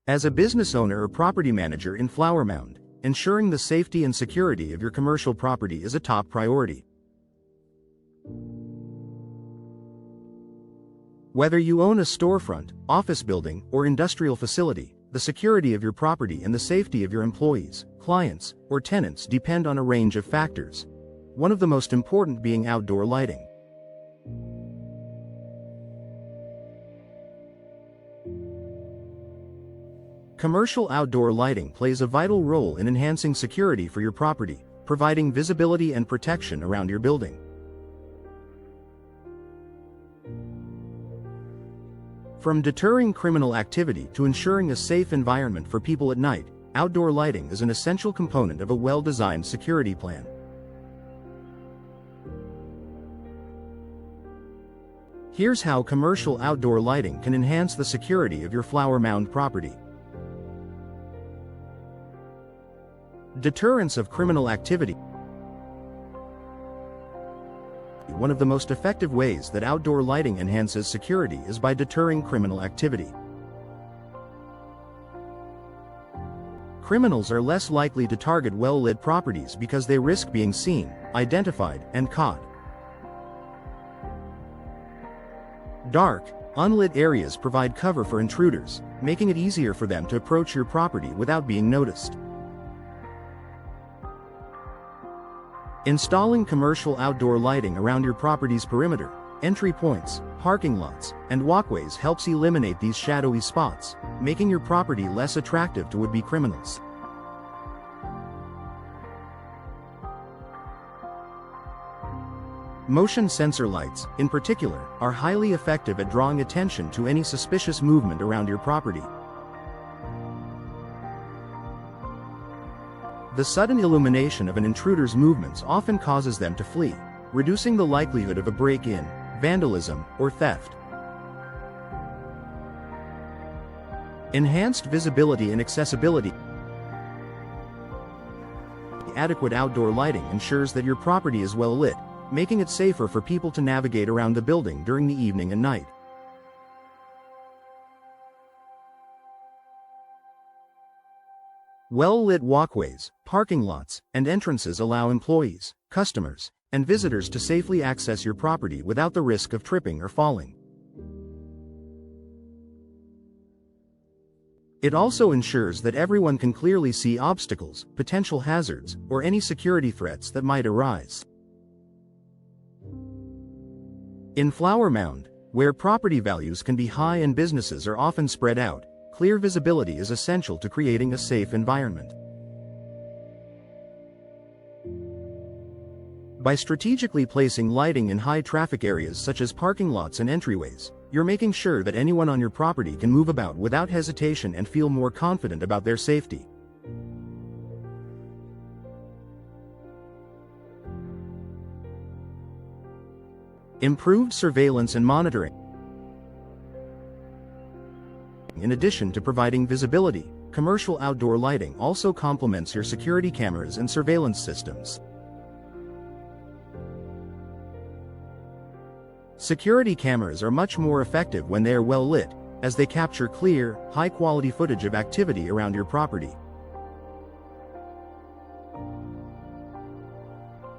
As a business owner or property manager in Flower Mound, ensuring the safety and security of your commercial property is a top priority. Whether you own a storefront, office building, or industrial facility, the security of your property and the safety of your employees, clients, or tenants depend on a range of factors, one of the most important being outdoor lighting. Commercial outdoor lighting plays a vital role in enhancing security for your property, providing visibility and protection around your building. From deterring criminal activity to ensuring a safe environment for people at night, outdoor lighting is an essential component of a well-designed security plan. Here's how commercial outdoor lighting can enhance the security of your Flower Mound property. Deterrence of criminal activity. One of the most effective ways that outdoor lighting enhances security is by deterring criminal activity. Criminals are less likely to target well-lit properties because they risk being seen, identified, and caught. Dark, unlit areas provide cover for intruders, making it easier for them to approach your property without being noticed. Installing commercial outdoor lighting around your property's perimeter, entry points, parking lots, and walkways helps eliminate these shadowy spots, making your property less attractive to would-be criminals. Motion sensor lights, in particular, are highly effective at drawing attention to any suspicious movement around your property. The sudden illumination of an intruder's movements often causes them to flee, reducing the likelihood of a break-in, vandalism, or theft. Enhanced visibility and accessibility. Adequate outdoor lighting ensures that your property is well lit, making it safer for people to navigate around the building during the evening and night. Well-lit walkways, parking lots, and entrances allow employees, customers, and visitors to safely access your property without the risk of tripping or falling. It also ensures that everyone can clearly see obstacles, potential hazards, or any security threats that might arise. In Flower Mound, where property values can be high and businesses are often spread out, clear visibility is essential to creating a safe environment. By strategically placing lighting in high-traffic areas such as parking lots and entryways, you're making sure that anyone on your property can move about without hesitation and feel more confident about their safety. Improved surveillance and monitoring. In addition to providing visibility, commercial outdoor lighting also complements your security cameras and surveillance systems. Security cameras are much more effective when they are well lit, as they capture clear, high-quality footage of activity around your property.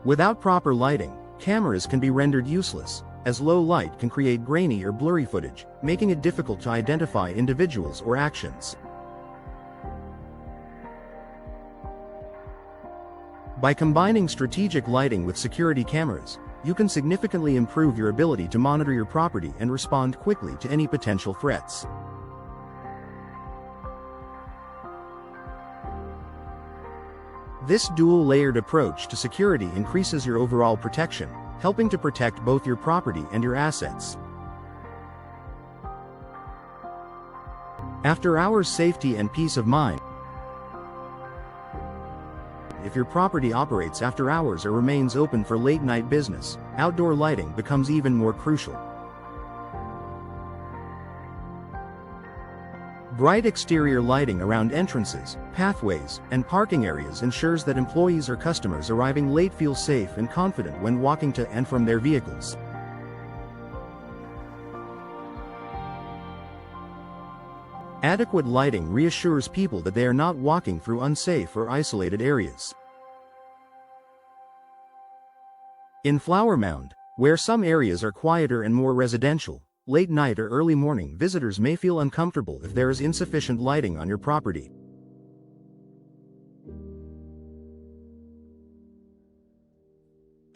Without proper lighting, cameras can be rendered useless, as low light can create grainy or blurry footage, making it difficult to identify individuals or actions. By combining strategic lighting with security cameras, you can significantly improve your ability to monitor your property and respond quickly to any potential threats. This dual-layered approach to security increases your overall protection, helping to protect both your property and your assets. After-hours safety and peace of mind. If your property operates after hours or remains open for late-night business, outdoor lighting becomes even more crucial. Bright exterior lighting around entrances, pathways, and parking areas ensures that employees or customers arriving late feel safe and confident when walking to and from their vehicles. Adequate lighting reassures people that they are not walking through unsafe or isolated areas. In Flower Mound, where some areas are quieter and more residential, late night or early morning visitors may feel uncomfortable if there is insufficient lighting on your property.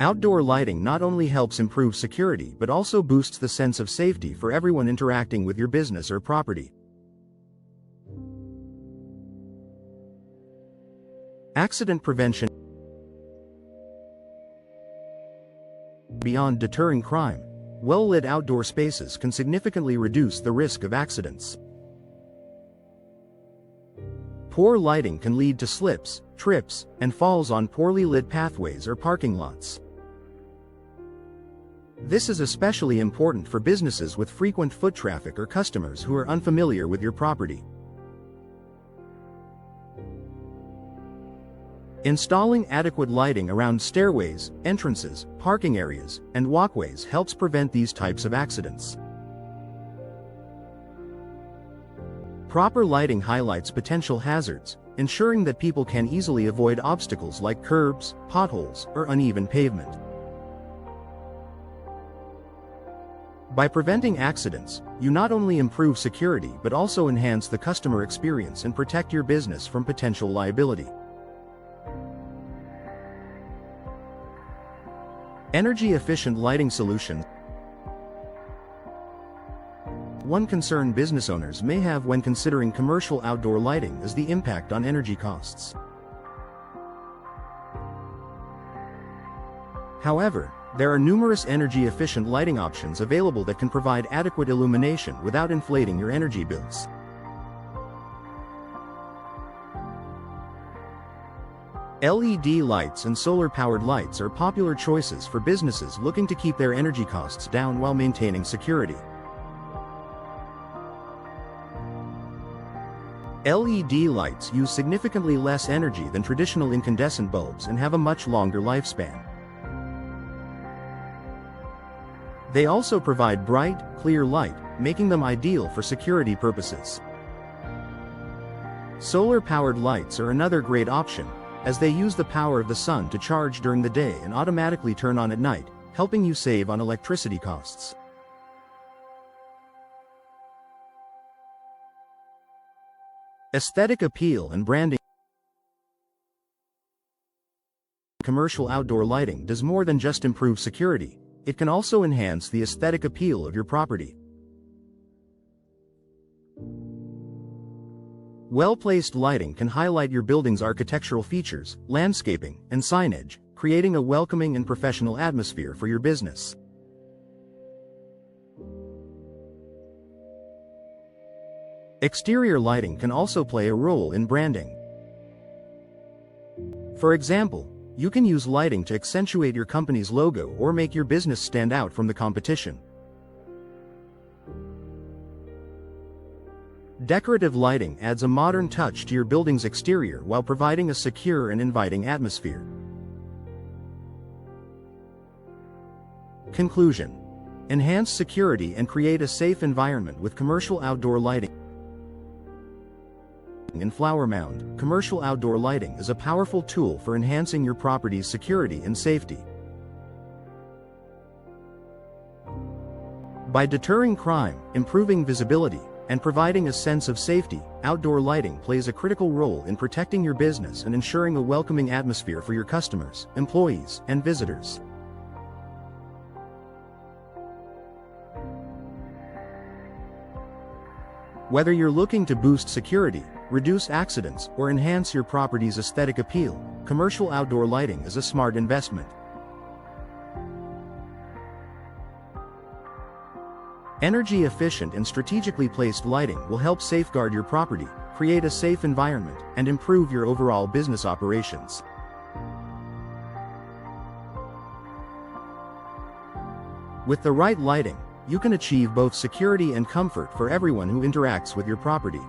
Outdoor lighting not only helps improve security but also boosts the sense of safety for everyone interacting with your business or property. Accident prevention. Beyond deterring crime, well-lit outdoor spaces can significantly reduce the risk of accidents. Poor lighting can lead to slips, trips, and falls on poorly lit pathways or parking lots. This is especially important for businesses with frequent foot traffic or customers who are unfamiliar with your property. Installing adequate lighting around stairways, entrances, parking areas, and walkways helps prevent these types of accidents. Proper lighting highlights potential hazards, ensuring that people can easily avoid obstacles like curbs, potholes, or uneven pavement. By preventing accidents, you not only improve security but also enhance the customer experience and protect your business from potential liability. Energy-efficient lighting solutions. One concern business owners may have when considering commercial outdoor lighting is the impact on energy costs. However, there are numerous energy-efficient lighting options available that can provide adequate illumination without inflating your energy bills. LED lights and solar-powered lights are popular choices for businesses looking to keep their energy costs down while maintaining security. LED lights use significantly less energy than traditional incandescent bulbs and have a much longer lifespan. They also provide bright, clear light, making them ideal for security purposes. Solar-powered lights are another great option, as they use the power of the sun to charge during the day and automatically turn on at night, helping you save on electricity costs. Aesthetic appeal and branding. Commercial outdoor lighting does more than just improve security, it can also enhance the aesthetic appeal of your property. Well-placed lighting can highlight your building's architectural features, landscaping, and signage, creating a welcoming and professional atmosphere for your business. Exterior lighting can also play a role in branding. For example, you can use lighting to accentuate your company's logo or make your business stand out from the competition. Decorative lighting adds a modern touch to your building's exterior while providing a secure and inviting atmosphere. Conclusion: enhance security and create a safe environment with commercial outdoor lighting. In Flower Mound, commercial outdoor lighting is a powerful tool for enhancing your property's security and safety. By deterring crime, improving visibility, and providing a sense of safety, outdoor lighting plays a critical role in protecting your business and ensuring a welcoming atmosphere for your customers, employees, and visitors. Whether you're looking to boost security, reduce accidents, or enhance your property's aesthetic appeal, commercial outdoor lighting is a smart investment. Energy-efficient and strategically placed lighting will help safeguard your property, create a safe environment, and improve your overall business operations. With the right lighting, you can achieve both security and comfort for everyone who interacts with your property.